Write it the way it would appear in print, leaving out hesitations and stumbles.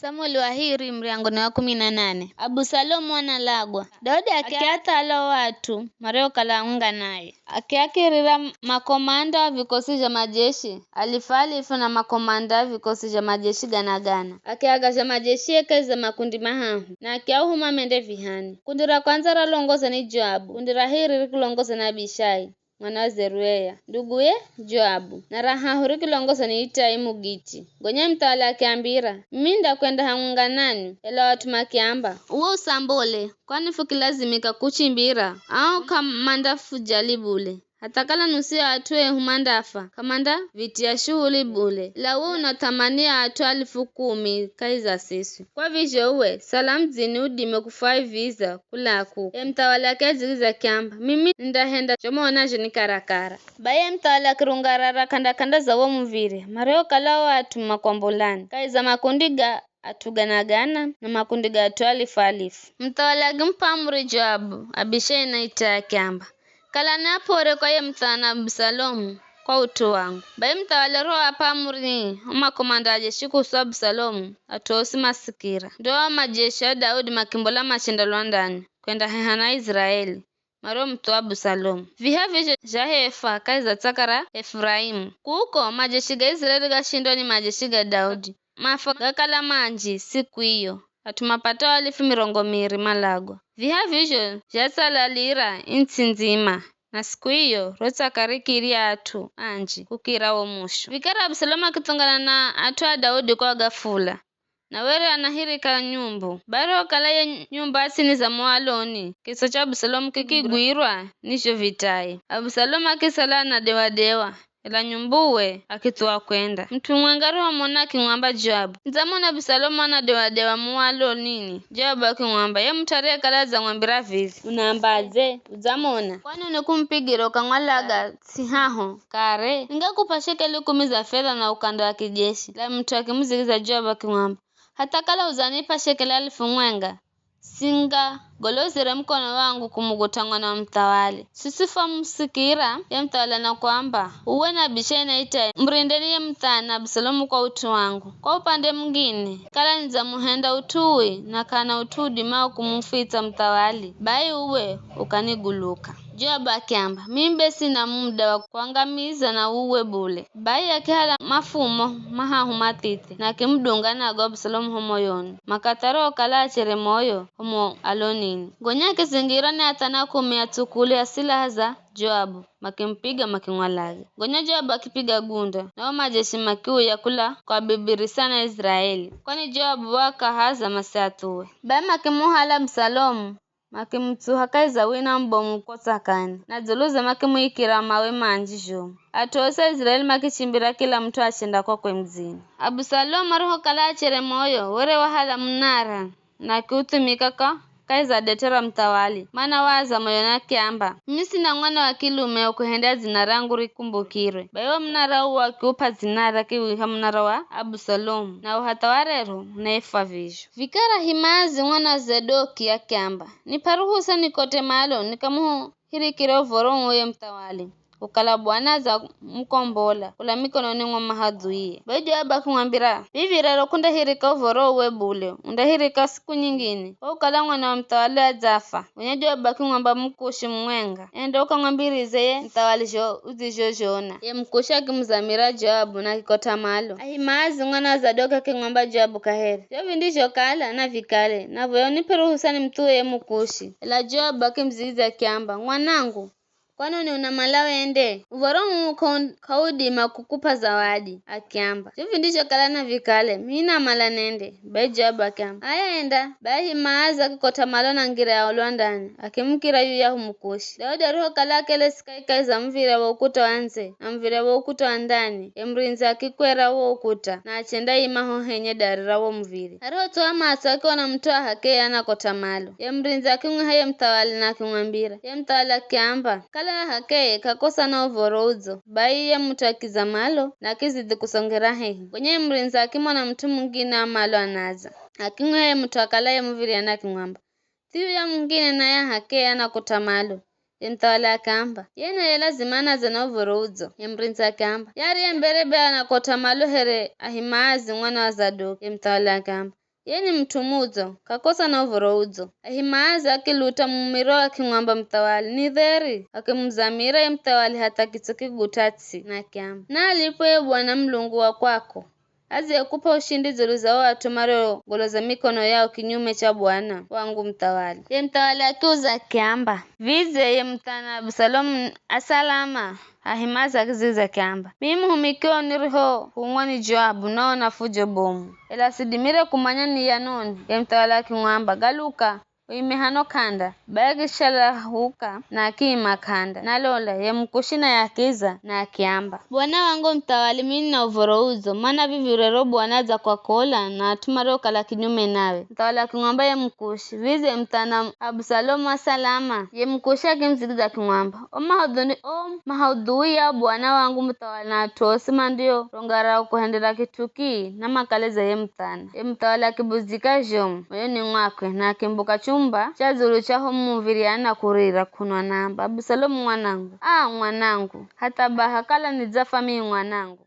Samueli wahiri mriangoni wa 18. Abusalomu analagwa. Daudi akiathala watu mareo kalaunga naye. Akiakirira makomanda wa vikosi vya majeshi. Alifalifu na makomanda wa vikosi vya majeshi ganagana. Akiagasha majeshi ekeza makundi mahahu. Na akiauhuma mende vihani. Kundi la kwanza ralongoza ni Joabu. Kundi la hiri rikulongoza na Abishai mwana wa Zeruya nduguye Joabu. Na rahahu rikilongoza ni Itai Mugiti. Gonya mtawala akiambira, minda kwenda hamunga nani ela watu makiamba uwe usambole kwani fukilazimika kuchimbira au kamanda fujalibule hatakala nusia atue humandafa kamanda vitia shughuli bule la uwe unatamania atue 10,000 kaiza sisi kwa vizho uwe salamu zini udime kufai visa kulaku mtawala kezigiza kiamba mimi ndahenda chomo onajo ni karakara baye mtawala kirungarara kanda za uwe mvire mareo kala watu makombolani kaiza makundiga atuganagana na makundi ga alifalifu mtawala gimpa amri Joabu Abishai na Itai kiamba kala napore kwa ye mtana Absalomu kwa utu wangu baye mtawala roho apamuri makomanda ajeshi kuswa Absalomu atosi masikira ndo majeshi ya Daudi makimbola machinda Londani kwenda hehana Israeli maro mtu Absalomu vihavi jahefa kaiza takara Efraimu kuko majeshi ga Israeli gashindwa ni majeshi ga Daudi mafa gakala manji siku hiyo atumapata 200 malagwa vihavyo jasalalira inchi nzima na siku hiyo rotsakarikiria atu anji kukira wo musho vikara Absalomu akitongana na atu a Daudi kwa gafula na were anahirika nyumbu baro kala ye nyumba asini za mwaloni kisa cha Absalomu kikigwirwa nisho vitai Absalomu akisala na dewa ela nyumbuwe akitua kwenda mtu mwangaro wa monaki ngwamba Joabu nzamona Absalomu ana dewa mwalo nini Joabu akimwamba ye mtare kala za ngwambira vivi unaambaze uzamona kwani unikumpigira ukangwalaga sihaho kare ningakupa shekeli 10 za fedha na ukanda wa kijeshi la mtu akimzigiza Joabu akimwamba hata kala uzanipa shekeli 1000 mwenga singa golozere mkono wangu kumugotangwa na mtawali sisifa msikira ya mtawala na kwamba uwe na Abishai na Itai mrindeni ya mtana Absalomu kwa utu wangu kwa upande mwingine kala nizamuhenda utui na kana utudi mao kumufita mtawali bai uwe ukaniguluka Joabu akiamba mimbe sina muda wa kuangamiza na uwe bule bai akihala mafumo mahahu matite na kimdunga na Absalomu homoyoni makataro kala achere moyo homo alonini gonya kizingira ni atana 10 atukule silaha za Joabu makimpiga makingwalaga gonya Joabu akipiga gunda na majeshi makiu ya kula kwa bibiri sana Israeli kwani Joabu wakahaza masatuwe bai makimuhala Absalomu makimtuha kaiza wina mbomu kotsakani na zuluza makimuikira mawe manjisho atose Israeli makichimbira kila mtu ashenda kwa mzini Absalomu roho kala achere moyo were wahala mnara na kiutumika kaiza detera mtawali maana waza moyo na kiamba mimi sina mwana wa kilume ukuhenda zina rangu rikumbukirwe bayo mnara wa kupa zinara kiwiha mnara wa Absalomu na uhatawarero nefa visho vikara Himazi mwana Zadoki ya kiamba niparuhusa nikote malo nikamuhu hirikiro vorongo ye mtawali ukala bwana za mkombola ula mikononi mwa mahadhuie bajo abakumwambira bibi rero kunda hirika voro we bule undahirika siku nyingine ukala mwana wa mtawali azafa wenyejo abakumwamba mkushi mwenga ende ukamwambirize ye mtawalisho uzijojona ye mkushi akimzamira Joabu na kikota malo Ahimazi mwana Zadoki akimwamba Joabu kaheri Joabu ndisho kala na vikale na voyo niperuhusa ni mtuwe ye mkushi ila Joabu akimzigiza kiamba mwanangu kwani una malawe ende uvorongo kaudi makukupa zawadi akiamba hivi ndicho kala na vikale mina mala nende bai Joabu akiamba aya enda bai Maaza kukota malo na ngira ya Londani akimkira yu ya humukushi Daudi roho kala kele sikai za mvira wa ukuta wanze na mvira wa ukuta wa ndani emrinza akikwera wa ukuta na achenda imaho henye darira wa mviri roho toa maso akiwa na mtoa hake ana kota malo emrinza akimwe haye mtawali na akimwambira ye mtawali akiamba kala hake kakosa na ovorozo bai ya mutakiza malo na kizidi kusongera hehi kwenye mrinza akimona mtu mwingine amalo anaza akimwe mtu akala ya mviri anakimwamba tiu ya mwingine na ya hake anakota malo mtawala akamba yena ye lazima anaza na ovorozo mrinza akamba yari mbere be anakota malo here Ahimazi mwana wa Zadoki mtawala akamba Yeni mtumuzo, kakosa na uvorouzo. Ahimaaza akiluta mumiro akimwamba mtawali. Ni dheri, akimzamira ya mtawali hata kitoki gutatsi na kiamba. Na alipo ye Bwana Mlungu wa kwako. Azi kupa ushindi za watu mareo goloza mikono yao kinyume cha Bwana wangu mtawali. Ye mtawali akiuza kiamba. Vize ye mtana Absalomu asalama. Ahimaza akiziza kiamba. Mimi humikio niriho huwani Joabu nao na fujo bomu. Ela sidimire kumanya ni yanoni. Ye mtawali akimwamba galuka. Uimehano kanda, bagi shala huka na akima kanda, na lola ya mkushina ya kiza na akiamba. Bwana wangu mtawali mini na uvorouzo, mana vivirero bwanaza kwa kola na atumaro kala kinyume nawe. Mtawali akimwamba ya mkushi, vize mtana Absalomu salama, ya mkushi akimzigiza kimwamba. Mahaudhui ya bwana wangu mtawali na atosi mandio, rongara kuhendera kituki na makaleza ya mtana. Ya mtawali akibuzika jomu, moyoni mwakwe na akimbuka chumba cha zulu chaho muviriana kurira kunwa namba. Absalomu mwanangu, mwanangu, hata bahakala nizafa mimi mwanangu.